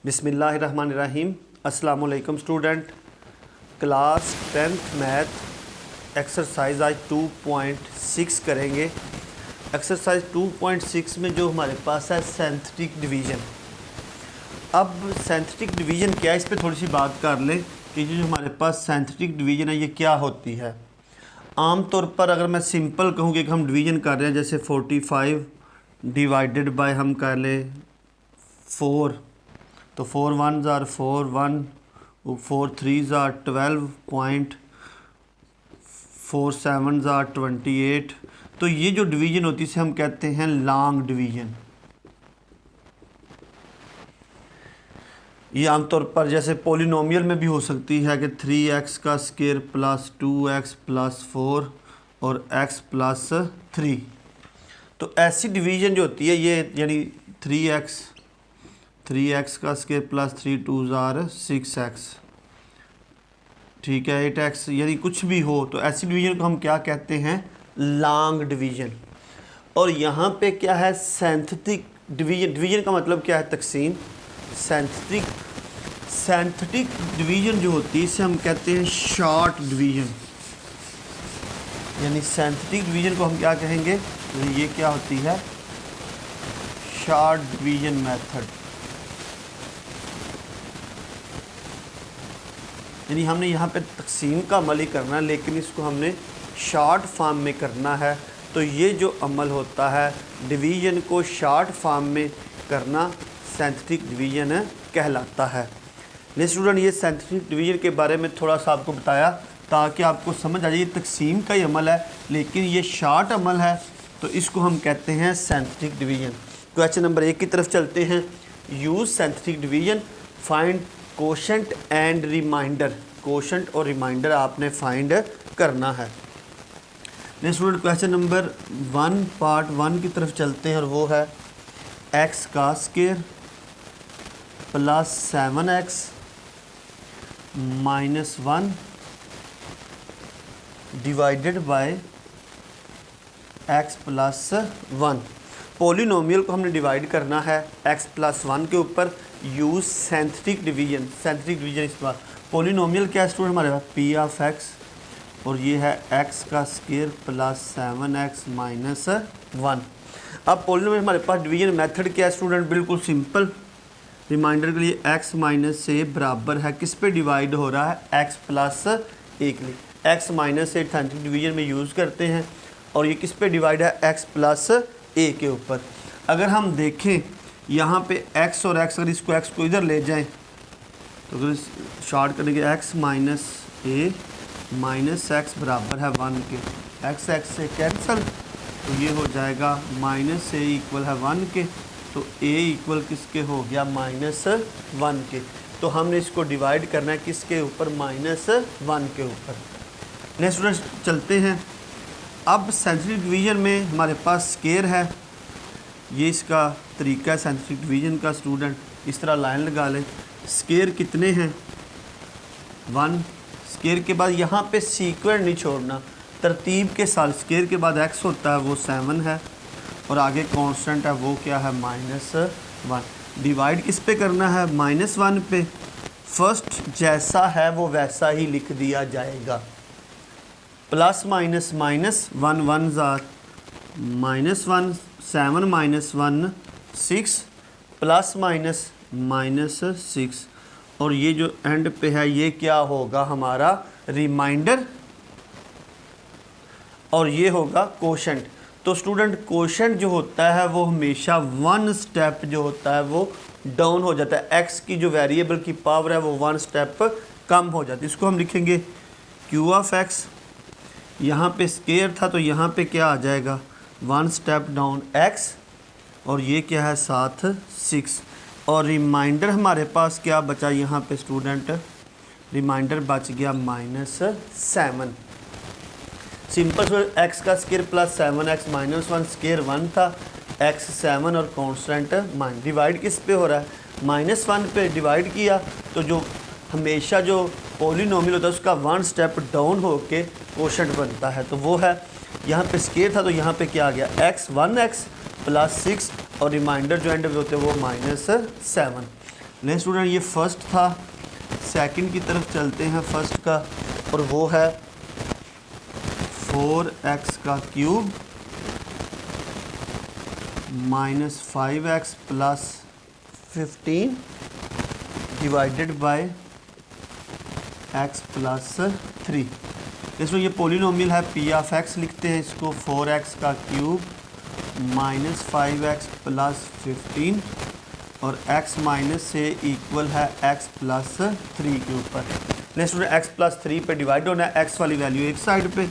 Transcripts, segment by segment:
बिस्मिल्लाहिर्रहमानिर्रहीम। अस्सलाम वालेकुम student. Class 10th math exercise आज 2.6 करेंगे। एक्सरसाइज 2.6 में जो हमारे पास है सिंथेटिक डिवीज़न। अब सिंथेटिक डिवीज़न क्या है, इस पे थोड़ी सी बात कर लें कि जो हमारे पास सिंथेटिक डिवीज़न है ये क्या होती है। आम तौर पर अगर मैं सिंपल कहूँ कि हम डिवीज़न कर रहे हैं, जैसे 45 डिवाइडेड बाय हम कर लें 4, तो 4 1 ज़ार 4 1, 4 3 ज़ार 12 पॉइंट, 4 7 ज़ार 28। तो ये जो डिवीज़न होती है इसे हम कहते हैं लॉन्ग डिवीज़न। ये आमतौर पर जैसे पॉलिनोमियल में भी हो सकती है कि 3x का स्क्वायर प्लस 2x प्लस 4 और x प्लस 3। तो ऐसी डिवीज़न जो होती है ये यानी 3x का स्क्वायर प्लस 3 2 ज़ार 6x, ठीक है, 8x, यानी कुछ भी हो तो ऐसी डिवीज़न को हम क्या कहते हैं, लॉन्ग डिवीज़न। और यहाँ पे क्या है, सिंथेटिक डिवीज़न। डिवीज़न का मतलब क्या है, तकसीम। सिंथेटिक डिवीज़न जो होती है इसे हम कहते हैं शॉर्ट डिवीज़न। यानी सिंथेटिक डिवीज़न को हम क्या कहेंगे, तो ये क्या होती है, शॉर्ट डिवीज़न मेथड। यानी हमने यहाँ पे तकसीम का अमल ही करना है, लेकिन इसको हमने शॉर्ट फॉर्म में करना है। तो ये जो अमल होता है डिवीज़न को शॉर्ट फॉर्म में करना, सिंथेटिक डिवीज़न कहलाता है। नेक्स्ट स्टूडेंट, ये सिंथेटिक डिवीज़न के बारे में थोड़ा सा आपको बताया ताकि आपको समझ आ जाए। ये तकसीम का ही अमल है लेकिन ये शॉर्ट अमल है, तो इसको हम कहते हैं सिंथेटिक डिवीज़न। क्वेश्चन नंबर 1 की तरफ चलते हैं। Use synthetic division, find quotient and remainder. Quotient और रिमाइंडर आपने फाइंड करना है। Next student, question number 1 part 1 की तरफ चलते हैं और वो है x का square plus 7x minus 1 divided by x plus 1। Polynomial को हमने डिवाइड करना है x प्लस 1 के ऊपर। Use synthetic division. Synthetic division इस बार पॉलिनोमियल क्या है स्टूडेंट, हमारे पास p ऑफ x और ये है x का स्क्वायर प्लस 7x माइनस 1। अब पॉलिनोमियल हमारे पास डिवीज़न मेथड क्या है स्टूडेंट, बिल्कुल सिंपल। रिमाइंडर के लिए x माइनस से बराबर है, किस पे डिवाइड हो रहा है, x प्लस a के लिए। x माइनस से सिंथेटिक डिवीज़न में यूज़ करते हैं और ये किस पे डिवाइड है, x प्लस a के ऊपर। अगर हम देखें यहाँ पे x और x, अगर इसको x को इधर ले जाएं तो अगर शॉर्ट करने के x minus a minus x बराबर है 1 के, x से कैंसिल, तो ये हो जाएगा माइनस a इक्वल है 1 के, तो a इक्वल किसके हो गया, माइनस 1 के। तो हमने इसको डिवाइड करना है किसके ऊपर, माइनस 1 के ऊपर। नेक्स्ट स्टूडेंट चलते हैं। अब सिंथेटिक डिवीज़न में हमारे पास स्क्वायर है, ये इसका तरीका है सिंथेटिक डिवीज़न का। स्टूडेंट इस तरह लाइन लगा लें। स्क्वायर कितने हैं, 1। स्क्वायर के बाद यहाँ पे सीक्वेंस नहीं छोड़ना, तरतीब के साथ। स्क्वायर के बाद x होता है वो 7 है और आगे कांस्टेंट है वो क्या है, माइनस 1। डिवाइड किस पे करना है, माइनस 1 पे। फर्स्ट जैसा है वो वैसा ही लिख दिया जाएगा। प्लस माइनस माइनस 1 1 ज़ार minus 1, 7 minus 1 6, plus minus minus 6, और ये जो एंड पे है ये क्या होगा, हमारा रिमाइंडर, और ये होगा कोशेंट। तो स्टूडेंट कोशेंट जो होता है वो हमेशा 1 स्टेप जो होता है वो डाउन हो जाता है। x की जो वेरिएबल की पावर है वो 1 स्टेप कम हो जाती है। इसको हम लिखेंगे q ऑफ x। यहाँ पे स्क्वायर था तो यहाँ पे क्या आ जाएगा, 1 स्टेप डाउन x, और ये क्या है साथ 6, और रिमाइंडर हमारे पास क्या बचा यहाँ पे स्टूडेंट, रिमाइंडर बच गया माइनस 7। सिंपल x का square plus 7x minus 1, square 1 था, x 7 और कांस्टेंट माइनस। डिवाइड किस पे हो रहा है, माइनस 1 पे डिवाइड किया, तो जो हमेशा जो पॉलिनोमियल होता है उसका 1 स्टेप डाउन होके कोशेंट बनता है, तो वो है यहाँ पे स्क्वायर था तो यहाँ पे क्या आ गया, x 1x प्लस 6 और रिमाइंडर जो एंड पे होते हैं वो माइनस 7। ले स्टूडेंट ये फर्स्ट था, सेकंड की तरफ चलते हैं फर्स्ट का, और वो है 4x का cube minus 5x plus 15 divided by x plus 3। इसमें ये पोलिनोमियल है p ऑफ x, लिखते हैं इसको 4x का क्यूब माइनस 5x प्लस 15 और x माइनस से इक्वल है x प्लस 3 के ऊपर। नेक्स्ट स्टूडेंट x प्लस 3 पे डिवाइड होना है, x वाली वैल्यू एक साइड पे,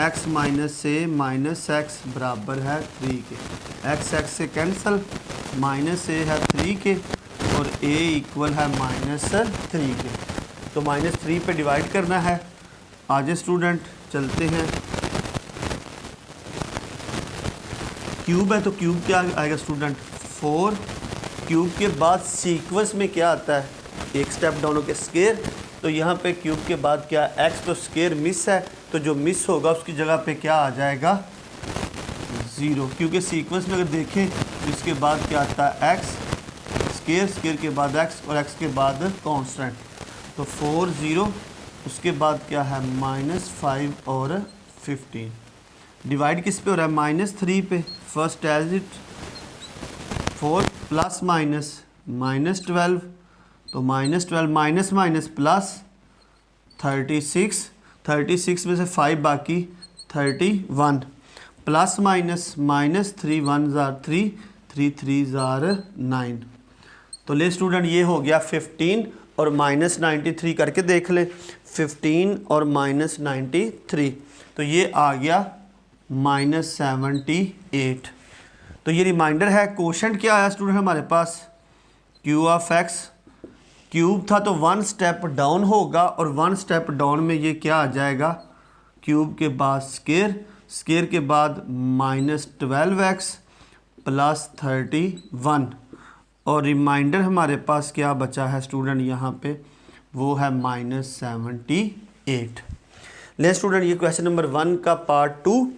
x माइनस से माइनस x बराबर है 3 के, x से कैंसिल, माइनस से है 3 के और a इक्वल है माइनस 3 के। तो माइनस 3 पे डिवाइड करना है। आगे स्टूडेंट चलते हैं, क्यूब है तो क्यूब क्या आएगा स्टूडेंट 4, क्यूब के बाद सीक्वेंस में क्या आता है, एक स्टेप डाउन होकर स्केयर, तो यहाँ पे क्यूब के बाद क्या x, तो स्केयर मिस है, तो जो मिस होगा उसकी जगह पे क्या आ जाएगा 0, क्योंकि सीक्वेंस में अगर देखें तो इसके बाद क्या आता है x, स्केयर के बाद x और x के बाद कांस्टेंट, तो 4 0, उसके बाद क्या है -5 और 15। डिवाइड किस पे हो रहा है, -3 पे, first as it 4 plus minus -12, तो -12 माइनस माइनस प्लस 36 में से 5 बाकी 31, प्लस माइनस -3 1 जार 3 3 3 जार 9। तो ले स्टूडेंट ये हो गया 15 और -93 करके देख ले, 15 और -93, तो ये आ गया -78। तो ये रिमाइंडर है। क्वोशंट क्या आया स्टूडेंट हमारे पास, क्यू ऑफ एक्स, क्यूब था तो 1 स्टेप डाउन होगा और 1 स्टेप डाउन में ये क्या आ जाएगा, क्यूब के बाद स्केयर के बाद -12x प्लस 31, और रिमाइंडर हमारे पास क्या बचा है स्टूडेंट यहाँ पे, वो है -78। ले स्टूडेंट ये क्वेश्चन नंबर 1 का पार्ट 2।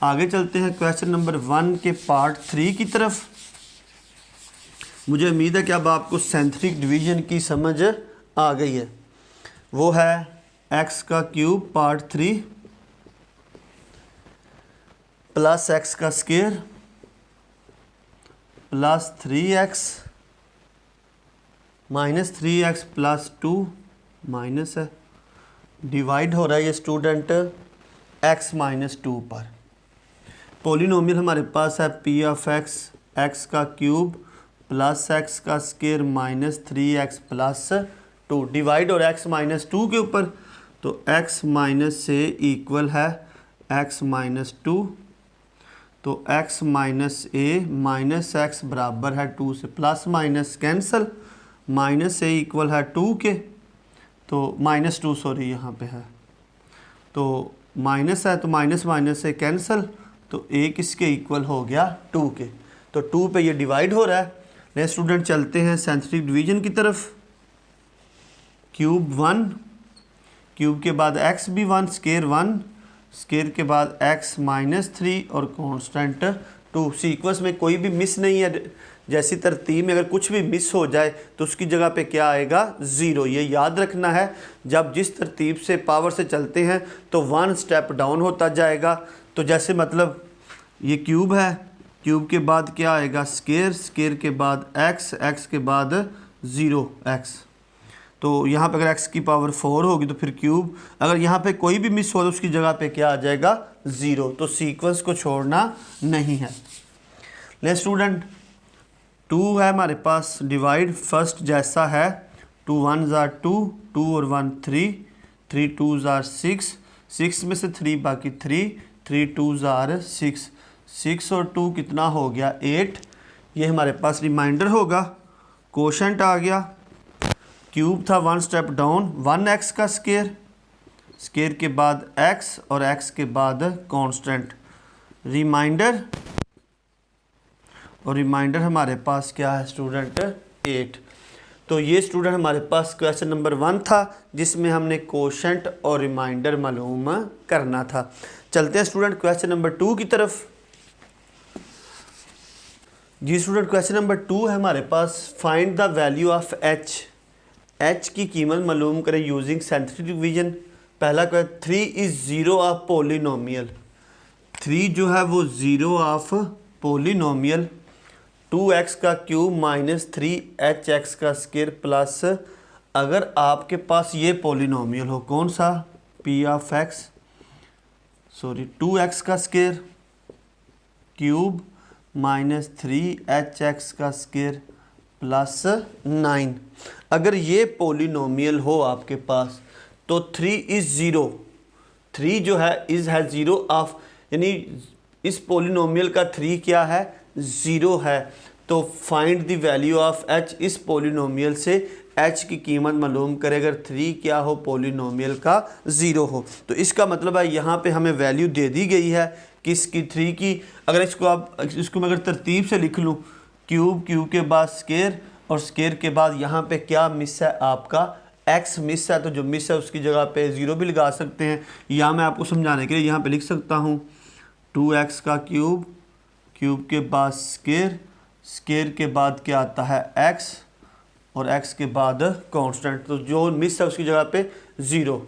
आगे चलते हैं क्वेश्चन नंबर 1 के पार्ट 3 की तरफ। मुझे उम्मीद है कि अब आपको सेंट्रिक डिवीजन की समझ आ गई है। वो है x का क्यूब पार्ट 3 प्लस x का square plus 3x minus 3x plus 2 minus है, डिवाइड हो रहा है ये स्टूडेंट x माइनस 2 पर। पोलिनोमियल हमारे पास है p ऑफ x का क्यूब प्लस x का square minus 3x plus 2, divide और x माइनस 2 के ऊपर, तो x माइनस से इक्वल है x माइनस 2, तो x minus a minus x बराबर है 2 से, प्लस माइनस कैंसल, माइनस से इक्वल है 2 के, तो -2 सॉरी यहाँ पे है, तो माइनस है तो माइनस माइनस से कैंसल, तो a किसके इक्वल हो गया 2 के, तो 2 पे ये डिवाइड हो रहा है। नेक्स्ट स्टूडेंट चलते हैं सेंट्रिक डिवीजन की तरफ। क्यूब 1, क्यूब के बाद x भी 1, स्केयर 1, स्केयर के बाद x माइनस 3 और कांस्टेंट 2। सीक्वेंस में कोई भी मिस नहीं है, जैसी तरतीब में अगर कुछ भी मिस हो जाए तो उसकी जगह पे क्या आएगा 0। ये याद रखना है, जब जिस तरतीब से पावर से चलते हैं तो 1 स्टेप डाउन होता जाएगा। तो जैसे मतलब ये क्यूब है, क्यूब के बाद क्या आएगा स्केयर के बाद x के बाद 0x, तो यहाँ पे अगर x की पावर 4 होगी तो फिर क्यूब, अगर यहाँ पे कोई भी मिस हो तो उसकी जगह पे क्या आ जाएगा 0। तो सीक्वेंस को छोड़ना नहीं है। ले स्टूडेंट 2 है हमारे पास, डिवाइड फर्स्ट जैसा है, 2 1 जार 2, 2 और 1 3, 3 2 जार 6, 6 में से 3 बाकी 3, 3 2 जार 6, 6 और 2 कितना हो गया 8। ये हमारे पास रिमाइंडर होगा। क्वोशंट आ गया, क्यूब था 1 स्टेप डाउन, 1x का स्केयर के बाद x और x के बाद कांस्टेंट, रिमाइंडर, और रिमाइंडर हमारे पास क्या है स्टूडेंट 8। तो ये स्टूडेंट हमारे पास क्वेश्चन नंबर 1 था जिसमें हमने क्वोशंट और रिमाइंडर मालूम करना था। चलते हैं स्टूडेंट क्वेश्चन नंबर 2 की तरफ। जी स्टूडेंट, क्वेश्चन नंबर 2 है हमारे पास। Find the value of H. H की कीमत मालूम करें यूजिंग सिंथेटिक डिवीजन। पहला question, 3 is zero of polynomial. 3 जो है वो ज़ीरो ऑफ पोलिनोमियल। 2x का क्यूब माइनस 3hx का स्क्वायर प्लस, अगर आपके पास ये पोलिनोमियल हो, कौन सा, p of x, sorry 2x का स्क्वायर क्यूब माइनस 3hx का स्क्वायर प्लस 9। अगर ये पोलिनोमियल हो आपके पास तो 3 इज़ ज़ीरो। 3 जो है इज़ है ज़ीरो ऑफ, यानी इस पोलिनोमियल का 3 क्या है, ज़ीरो है। तो find the value of h। इस पोलिनोमियल से h की कीमत मालूम करे अगर 3 क्या हो, पोलिनोमियल का ज़ीरो हो। तो इसका मतलब है यहाँ पे हमें वैल्यू दे दी गई है किसकी, 3 की। अगर इसको मैं अगर तरतीब से लिख लूँ, क्यूब, क्यूब के बाद स्क्वायर और स्क्वायर के बाद यहाँ पे क्या मिस है, आपका x मिस है। तो जो मिस है उसकी जगह पे 0 भी लगा सकते हैं, या मैं आपको समझाने के लिए यहाँ पे लिख सकता हूँ 2x का क्यूब, क्यूब के बाद स्क्वायर, स्क्वायर के बाद क्या आता है x, और x के बाद कांस्टेंट। तो जो मिस है उसकी जगह पे 0।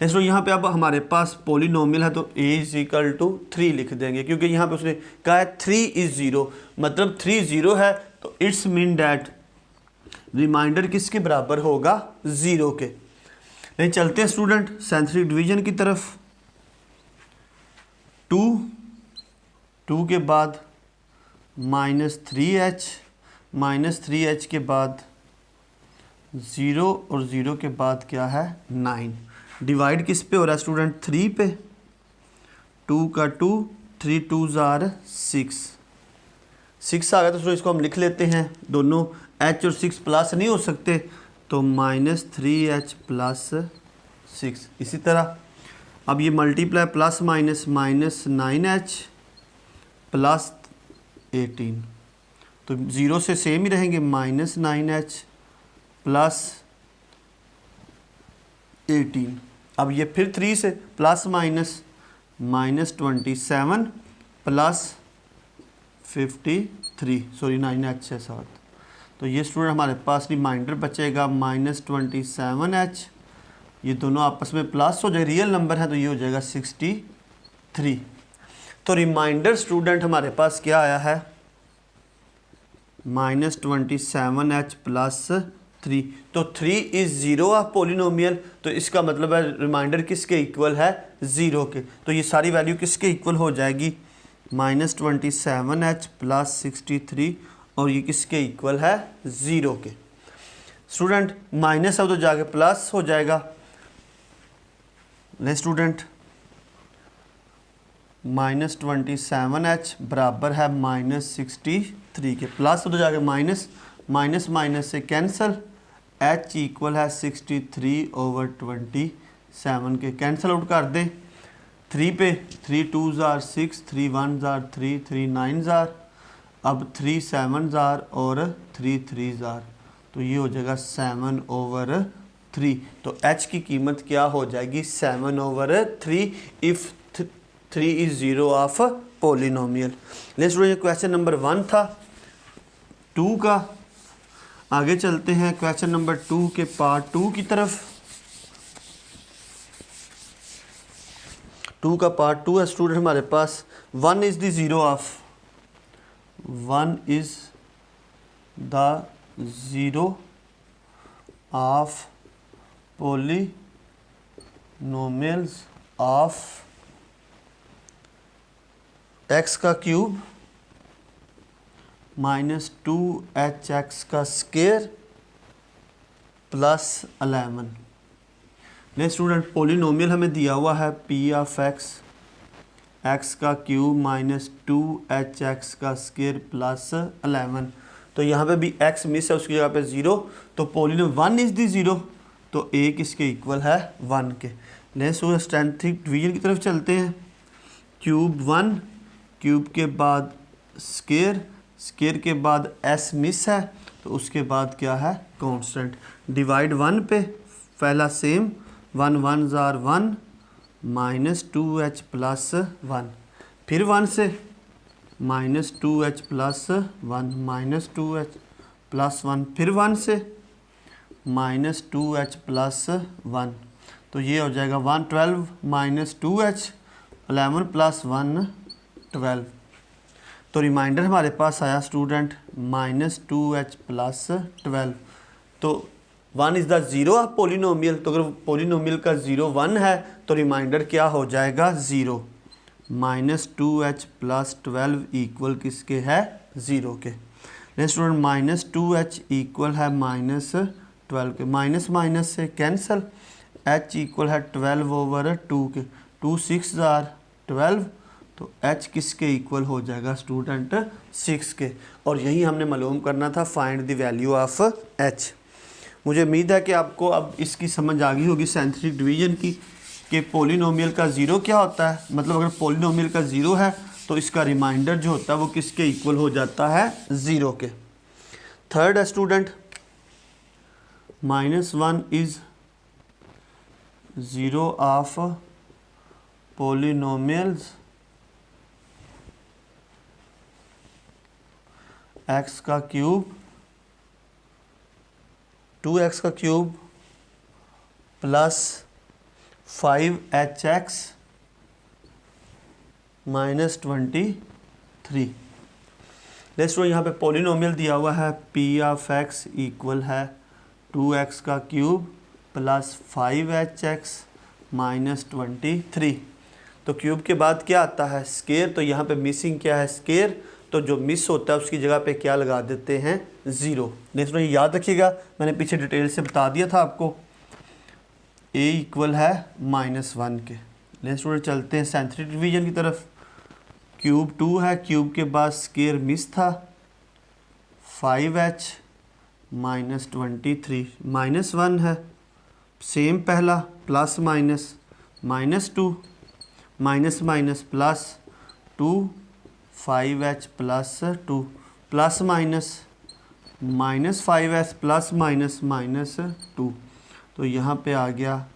इसलिए यहाँ पे अब हमारे पास पोलिनोमियल है तो a इज इक्वल टू 3 लिख देंगे, क्योंकि यहाँ पे उसने कहा है 3 इज ज़ीरो, मतलब 3 ज़ीरो है। तो इट्स मीन डैट रिमाइंडर किसके बराबर होगा, 0 के। नहीं, चलते हैं स्टूडेंट सिंथेटिक डिवीजन की तरफ। 2 के बाद माइनस 3h, माइनस 3h के बाद 0 और 0 के बाद क्या है 9। डिवाइड किस पे हो रहा है स्टूडेंट, 3 पे। 2 का 2, 3 2s आर 6 आ गया। तो इसको हम लिख लेते हैं, दोनों h और 6 प्लस नहीं हो सकते, तो माइनस 3h प्लस 6। इसी तरह अब ये multiply plus minus, minus 9h plus 18, तो 0 से सेम ही रहेंगे, माइनस 9h प्लस 18। अब ये फिर 3 से plus minus, minus 27 plus 53, sorry 9h है साथ। तो ये स्टूडेंट हमारे पास रिमाइंडर बचेगा माइनस 27h। ये दोनों आपस में प्लस हो जाए, रियल नंबर है तो ये हो जाएगा 63। तो रिमाइंडर स्टूडेंट हमारे पास क्या आया है, माइनस 27h प्लस 3। तो 3 इज़ ज़ीरो ऑफ पोलिनोमियल, तो इसका मतलब है रिमाइंडर किसके इक्वल है, 0 के। तो ये सारी वैल्यू किसके इक्वल हो जाएगी, माइनस 27h प्लस 63, और ये किसके इक्वल है, 0 के। स्टूडेंट माइनस अब तो जाके प्लस हो जाएगा। ले स्टूडेंट, माइनस 27h बराबर है माइनस 63 के, प्लस तो जाके माइनस, माइनस माइनस से कैंसिल, h इक्वल है 63/27 के। कैंसिल आउट कर दें, 3 पे 3 2s are 6, 3 1s are 3, 3 9s are, अब 3 7s आर और 3 3s आर, तो ये हो जाएगा 7/3। तो h की कीमत क्या हो जाएगी, 7/3 if 3 is zero of polynomial. Let's do, ये क्वेश्चन नंबर 1 था 2 का। आगे चलते हैं क्वेश्चन नंबर 2 के पार्ट 2 की तरफ। 2 का पार्ट 2 है स्टूडेंट हमारे पास। 1 is the zero of, 1 is the zero of polynomials of x का क्यूब माइनस 2hx का स्क्वायर प्लस 11। ने स्टूडेंट पोलिनोमियल हमें दिया हुआ है p ऑफ x, x का क्यूब माइनस 2hx का स्क्वायर प्लस 11। तो यहाँ पे भी x मिस है, उसकी जगह पे 0। तो पोलिनोमियल 1 इज़ दी 0, तो a किसके इक्वल है, 1 के। ले सिंथेटिक डिवीजन की तरफ चलते हैं। क्यूब 1, क्यूब के बाद स्क्वायर, स्क्वायर के बाद s मिस है तो उसके बाद क्या है, कांस्टेंट। डिवाइड 1 पे, पहला same, 1 1s are 1, minus 2h plus 1, फिर 1 से minus 2h plus 1, minus 2h plus 1, फिर 1 से माइनस 2h प्लस 1, तो ये हो जाएगा 1 12 माइनस 2h 11 प्लस 1 12। तो रिमाइंडर हमारे पास आया स्टूडेंट माइनस 2h प्लस 12। तो 1 is the zero of polynomial, तो अगर पोलिनोमियल का 0 1 है तो रिमाइंडर क्या हो जाएगा 0। माइनस 2h प्लस 12 इक्वल किसके है 0 के। Next student minus 2h equal है माइनस 12 के, माइनस माइनस से कैंसिल, h इक्वल है 12 ओवर 2 के, 2 6 जार 12, तो h किसके इक्वल हो जाएगा स्टूडेंट 6 के। और यही हमने मालूम करना था, find the value of h। मुझे उम्मीद है कि आपको अब इसकी समझ आ गई होगी साइंटिफिक डिवीजन की कि पोलिनोमियल का ज़ीरो क्या होता है। मतलब अगर पोलिनोमियल का ज़ीरो है तो इसका रिमाइंडर जो होता है वो किसके इक्वल हो जाता है 0 के। थर्ड है student -1 is zero of polynomials x का क्यूब 2x का cube plus 5hx minus 23। Let's लो यहाँ पे पोलिनोमियल दिया हुआ है p ऑफ x इक्वल है 2x का क्यूब प्लस 5hx माइनस 23। तो क्यूब के बाद क्या आता है स्केयर, तो यहाँ पे मिसिंग क्या है स्केयर, तो जो मिस होता है उसकी जगह पे क्या लगा देते हैं 0। नेक्स्ट ये याद रखिएगा, मैंने पीछे डिटेल से बता दिया था आपको। a इक्वल है -1 के। नेक्स्ट चलते हैं साइंटिफिक डिवीजन की तरफ। क्यूब 2 है, क्यूब के बाद स्केयर मिस था 5h माइनस 23, -1 है सेम पहला, plus minus -2 minus minus plus 2 5h plus 2 plus minus -5h plus minus -2, तो यहाँ पे आ गया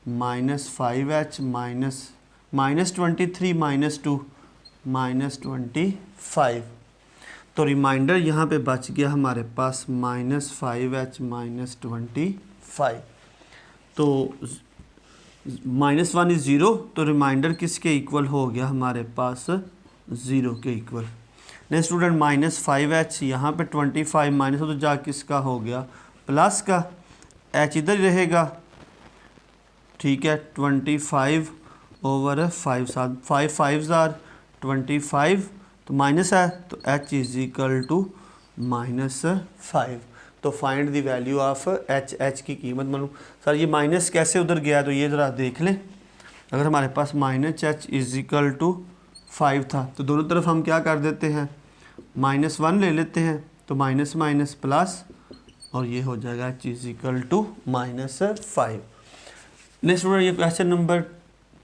-5h -23 -2 -25। तो रिमाइंडर यहाँ पे बच गया हमारे पास -5h -25। तो -1 इज़ ज़ीरो, तो रिमाइंडर किसके इक्वल हो गया हमारे पास 0 के इक्वल। नेक्स्ट स्टूडेंट -5h यहाँ पे 25 माइनस हो तो जा किसका हो गया प्लस का, h इधर ही रहेगा, ठीक है 25 ओवर 5 साथ 5 5 जार 25, तो माइनस है तो h इज इक्वल टू -5। तो find the value of h की कीमत मालूम। सर ये माइनस कैसे उधर गया, तो ये ज़रा देख लें। अगर हमारे पास -h इज इक्वल टू 5 था तो दोनों तरफ हम क्या कर देते हैं -1 ले लेते हैं, तो माइनस माइनस प्लस, और ये हो जाएगा h is equal to -5। Next ये क्वेश्चन नंबर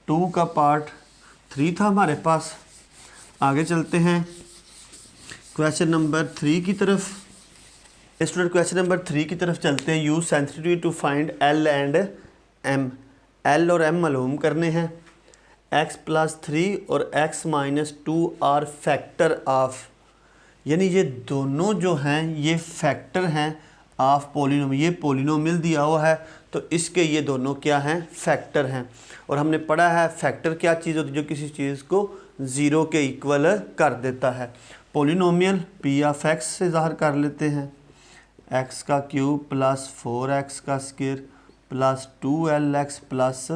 2 का पार्ट 3 था हमारे पास। आगे चलते हैं क्वेश्चन नंबर 3 की तरफ। स्टूडेंट क्वेश्चन नंबर 3 की तरफ चलते हैं। Use sensitivity to find L and M। L और M मालूम करने हैं। x प्लस 3 और x minus 2 are factor of, यानी ये दोनों जो हैं ये फैक्टर हैं ऑफ पोलिनोमियल। ये पोलिनोमियल दिया हुआ है तो इसके ये दोनों क्या हैं फैक्टर हैं। और हमने पढ़ा है फैक्टर क्या चीज़ होती है जो किसी चीज़ को 0 के इक्वल कर देता है। पोलिनोमियल p ऑफ x से ज़ाहिर कर लेते हैं, x का क्यूब प्लस 4x का स्क्वायर प्लस 2lx प्लस,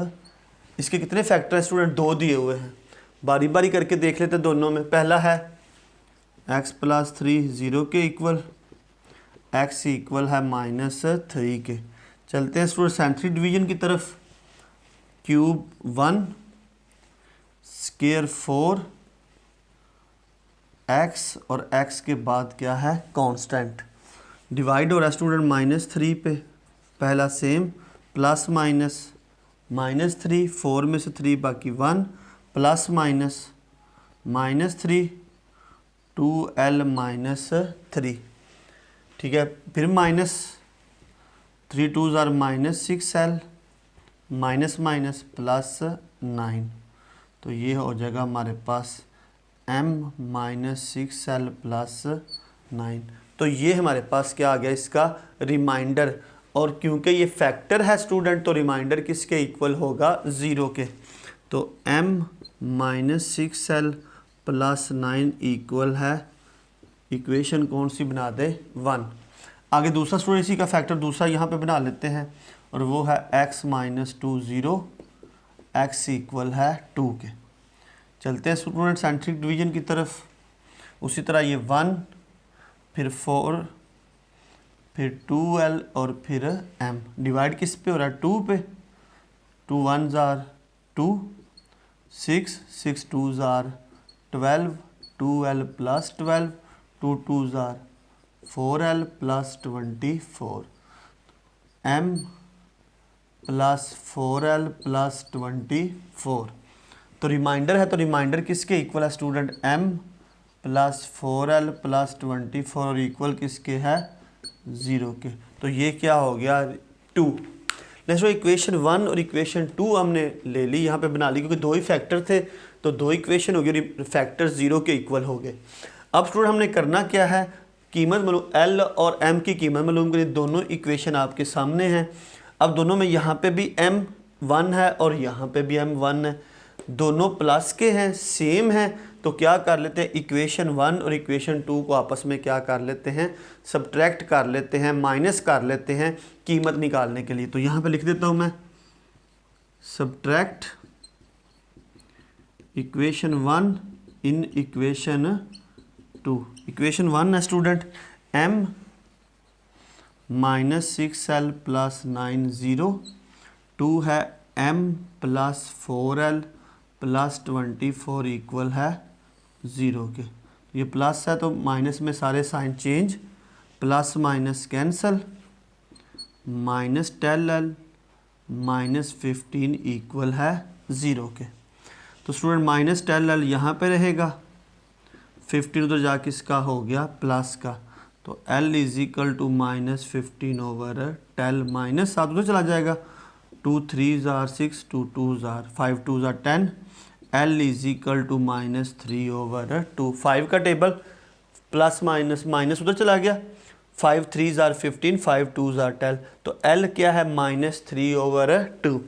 इसके कितने फैक्टर हैं स्टूडेंट 2 दिए हुए हैं, बारी बारी करके देख लेते हैं दोनों में। पहला है x प्लस 3 0 के इक्वल, x इक्वल है -3 के। चलते हैं स्टूडेंट साइंटिफिक डिवीजन की तरफ। क्यूब 1 स्क्वायर 4x और x के बाद क्या है कांस्टेंट, डिवाइड हो रहा है स्टूडेंट -3 पे, पहला सेम प्लस माइनस -3 4 में से 3 बाकी 1 प्लस -3 2l -3, ठीक है। फिर -3 2 आर -6l माइनस प्लस 9, तो ये हो जाएगा हमारे पास m-6l प्लस 9। तो ये हमारे पास क्या आ गया इसका रिमाइंडर, और क्योंकि ये फैक्टर है स्टूडेंट तो रिमाइंडर किसके इक्वल होगा 0 के। तो m-6l प्लस 9 इक्वल है, इक्वेशन कौन सी बना दे 1। आगे दूसरा स्टूडेंट इसी का फैक्टर दूसरा यहाँ पे बना लेते हैं, और वो है x-2 0, x इक्वल है 2 के। चलते हैं स्टूडेंट सेंट्रिक डिवीजन की तरफ। उसी तरह ये 1 फिर 4 फिर 2l और फिर m, डिवाइड किस पे हो रहा है 2 पे। 2 1s are 2, 6 6 2s are 12, 2l plus 12, 2 2s are 4l plus 24, m plus 4l plus 24। तो रिमाइंडर है, तो रिमाइंडर किसके इक्वल है student m plus 4l plus 24 और इक्वल किसके है 0 के। तो ये क्या हो गया 2। नेक्स्ट इक्वेशन 1 और इक्वेशन 2 हमने ले ली, यहाँ पे बना ली, क्योंकि दो ही फैक्टर थे तो दो इक्वेशन हो गई, फैक्टर 0 के इक्वल हो गए। अब स्टूडेंट हमने करना क्या है, कीमत मालूम l और m की कीमत मालूम करिए। दोनों इक्वेशन आपके सामने हैं। अब दोनों में यहाँ पे भी m 1 है और यहाँ पे भी m 1 है, दोनों प्लस के हैं, सेम हैं। तो क्या कर लेते हैं, इक्वेशन 1 और इक्वेशन 2 को आपस में क्या कर लेते हैं, सब्ट्रैक्ट कर लेते हैं, माइनस कर लेते हैं कीमत निकालने के लिए। तो यहाँ पे लिख देता हूँ मैं subtract equation 1 in equation 2। Equation 1 है स्टूडेंट m -6l प्लस 9 0, 2 है m plus 4l plus 24 equal है 0 के। ये प्लस है तो माइनस में सारे sign change, plus minus cancel, -10l -15 equal है 0 के। तो स्टूडेंट -10l यहाँ पे रहेगा, 15 उधर जा किसका हो गया प्लस का। तो l is equal to -15 over 10 minus 7 उधर चला जाएगा, 2 3s are 6, 2 2s are 5, 2s are 10, l is equal to -3 over 2। 5 का टेबल प्लस माइनस माइनस उधर चला गया, 5 3s आर 15, 5 2s आर 10। तो l क्या है -3 ओवर 2।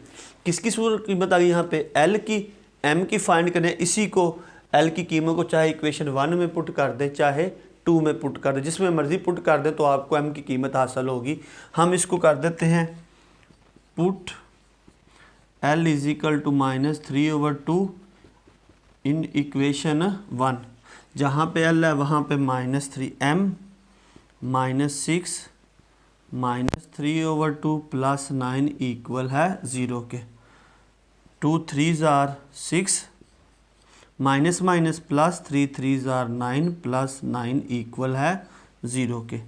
किसकी सूरत कीमत आ गई यहाँ पे l की, m की फाइंड करने। इसी को l की कीमत को चाहे इक्वेशन 1 में पुट कर दें चाहे 2 में पुट कर दें, जिसमें मर्जी पुट कर दें तो आपको m की कीमत हासिल होगी। हम इसको कर देते हैं put l is equal to -3 over 2 in equation 1। जहाँ पे l है वहाँ पे -3, m -6 -3 ओवर 2 प्लस 9 इक्वल है 0 के। 2 3s are 6, minus minus plus 3 3s are 9 plus 9 equal है 0 के।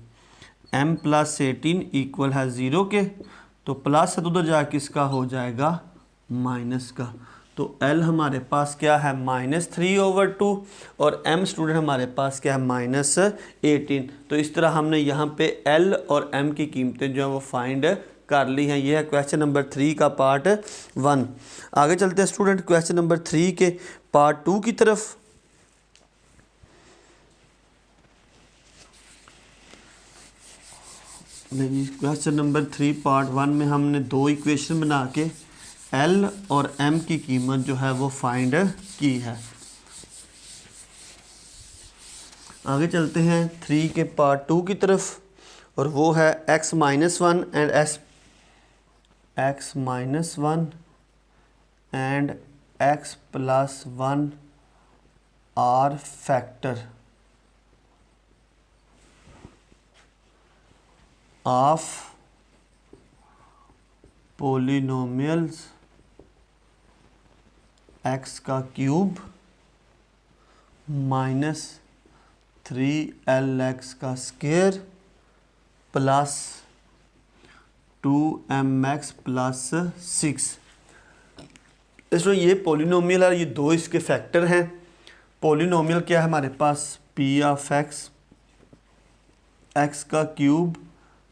m प्लस 18 इक्वल है 0 के। तो प्लस है तो उधर जा किसका हो जाएगा माइनस का। तो l हमारे पास क्या है -3 ओवर 2 और m स्टूडेंट हमारे पास क्या है -18। तो इस तरह हमने यहाँ पे l और m की कीमतें जो है वो फाइंड कर ली हैं। यह है क्वेश्चन नंबर 3 का पार्ट 1। आगे चलते हैं स्टूडेंट क्वेश्चन नंबर 3 के पार्ट 2 की तरफ। क्वेश्चन नंबर 3 पार्ट 1 में हमने दो इक्वेशन बना के L और M की कीमत जो है वो फाइंड की है। आगे चलते हैं 3 के पार्ट 2 की तरफ, और वो है x-1 and x-1 and x+1 are factor of polynomials x का क्यूब -3lx का स्क्वायर प्लस 2mx प्लस 6। इसमें ये पोलिनोमियल है, ये दो इसके फैक्टर हैं। पोलिनोमियल क्या है हमारे पास p ऑफ x का क्यूब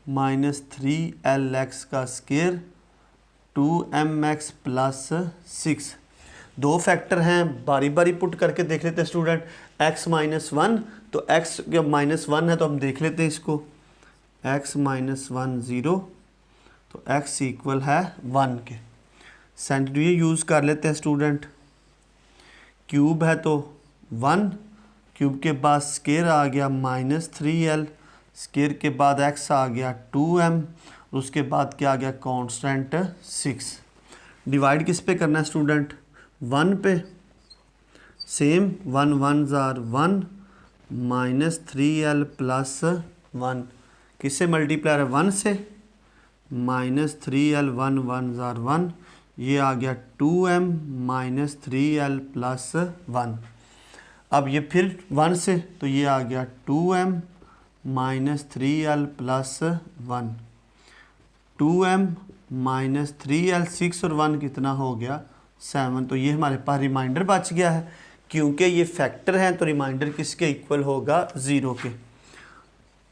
-3lx का स्क्वायर 2mx प्लस 6। दो फैक्टर हैं, बारी बारी पुट करके देख लेते हैं स्टूडेंट। x माइनस वन, तो x जब माइनस वन है तो हम देख लेते हैं इसको, x माइनस वन 0, तो x इक्वल है 1 के। सेंटर डिवीजन यूज़ कर लेते हैं स्टूडेंट। क्यूब है तो 1, क्यूब के बाद स्केयर आ गया -3l, स्केयर के बाद x आ गया 2m, उसके बाद क्या आ गया कांस्टेंट 6। डिवाइड किस पे करना है स्टूडेंट, 1 पे, सेम 1 1 जार 1 -3l प्लस 1, किससे मल्टीप्लाई है 1 से, -3l 1 1 जार 1, ये आ गया 2m -3l प्लस 1। अब ये फिर 1 से, तो ये आ गया 2m -3l plus 1, 2m -3l, 6 और 1 कितना हो गया 7। तो ये हमारे पास रिमाइंडर बच गया है, क्योंकि ये फैक्टर हैं तो रिमाइंडर किसके इक्वल होगा 0 के।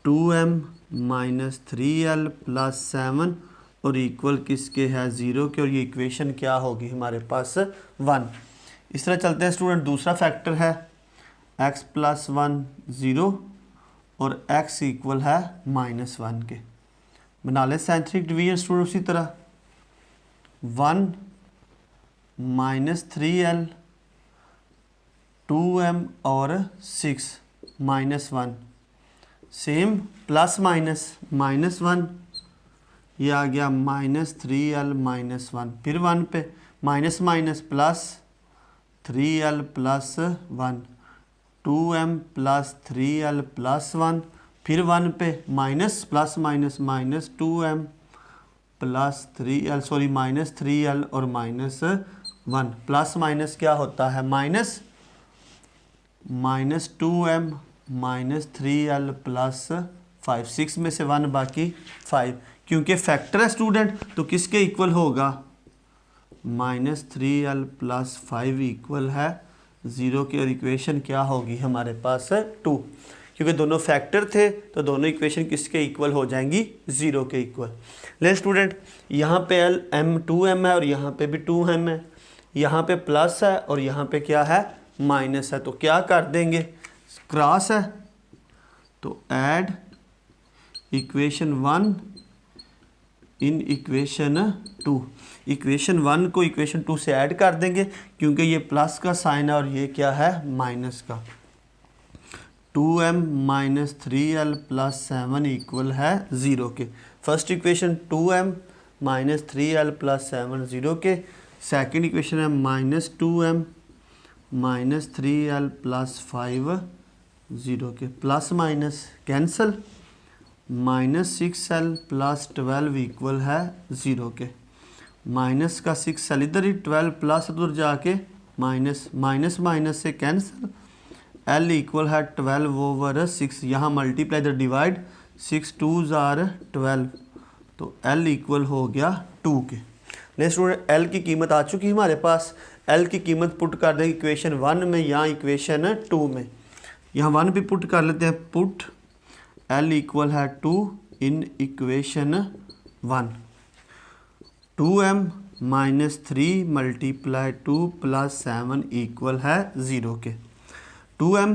2m -3l प्लस 7 और इक्वल किसके है 0 के, और ये इक्वेशन क्या होगी हमारे पास 1। इस तरह चलते हैं स्टूडेंट। दूसरा फैक्टर है x प्लस 1 0 और x इक्वल है -1 के। बना ले साइंटिफिक डिवीजन स्टूडेंट उसी तरह, 1 -3l 2m और 6 -1, सेम प्लस -1, ये आ गया -3l -1, फिर 1 पे minus minus plus 3l plus 1, 2m plus 3l plus 1, फिर 1 पे minus plus minus minus 2m plus 3l, sorry -3l और -1, प्लस माइनस क्या होता है माइनस, -2m -3l प्लस 5, 6 में से 1 बाकी 5, क्योंकि फैक्टर है स्टूडेंट तो किसके इक्वल होगा, -3l प्लस 5 इक्वल है 0 के, और इक्वेशन क्या होगी हमारे पास 2, क्योंकि दोनों फैक्टर थे तो दोनों इक्वेशन किसके इक्वल हो जाएंगी 0 के इक्वल। ले स्टूडेंट, यहाँ पे m 2m है और यहाँ पे भी 2m है, यहाँ पे प्लस है और यहाँ पे क्या है माइनस है, तो क्या कर देंगे क्रॉस है, तो add equation 1 in equation 2, equation 1 को इक्वेशन 2 से ऐड कर देंगे, क्योंकि ये प्लस का साइन है और ये क्या है माइनस का। 2m -3l प्लस 7 इक्वल है 0 के। First equation 2m -3l plus 7 0 के। सेकंड इक्वेशन है -2m -3l प्लस 5 0 के। Plus minus cancel, -6l plus 12 equal है 0 के। माइनस का 6l इधर ही, 12 प्लस उधर जाके माइनस, माइनस माइनस से कैंसिल, l इक्वल है 12/6, यहाँ मल्टीप्लाई इधर डिवाइड, 6 2s are 12, तो l इक्वल हो गया 2 के। नेक्स्ट स्टूडेंट l की कीमत आ चुकी है हमारे पास, l की कीमत पुट कर देंगे इक्वेशन 1 में, यहाँ इक्वेशन 2 में, यहाँ 1 भी पुट कर लेते हैं, पुट l इक्वल है 2 in equation 1, 2m -3 multiply 2 plus 7 equal है 0 के। 2m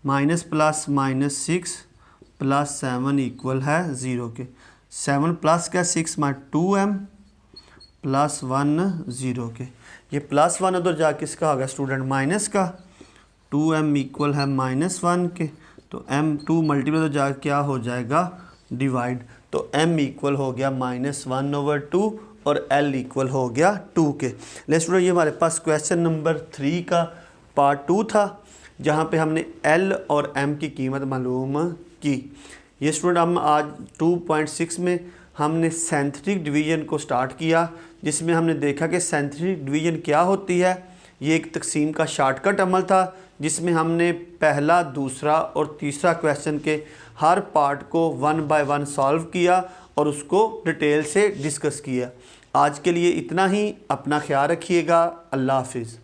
minus plus -6 plus 7 equal है 0 के। 7 प्लस का 6 में 2m प्लस 1 0 के। ये प्लस 1 उधर जा किसका होगा स्टूडेंट माइनस का, 2m इक्वल है -1 के, तो m 2 मल्टीप्लाई तो जा क्या हो जाएगा डिवाइड, तो m इक्वल हो गया -1/2 और l इक्वल हो गया 2 के। लेट्स स्टूडेंट, ये हमारे पास क्वेश्चन नंबर 3 का पार्ट 2 था, जहाँ पे हमने l और m की कीमत मालूम की। ये स्टूडेंट हम आज 2.6 में हमने सिंथेटिक डिवीजन को स्टार्ट किया, जिसमें हमने देखा कि सिंथेटिक डिवीजन क्या होती है। ये एक तकसीम का शॉर्टकट अमल था, जिसमें हमने पहला, दूसरा और तीसरा क्वेश्चन के हर पार्ट को 1 बाय 1 सॉल्व किया और उसको डिटेल से डिस्कस किया। आज के लिए इतना ही, अपना ख्याल रखिएगा, अल्लाह हाफिज़।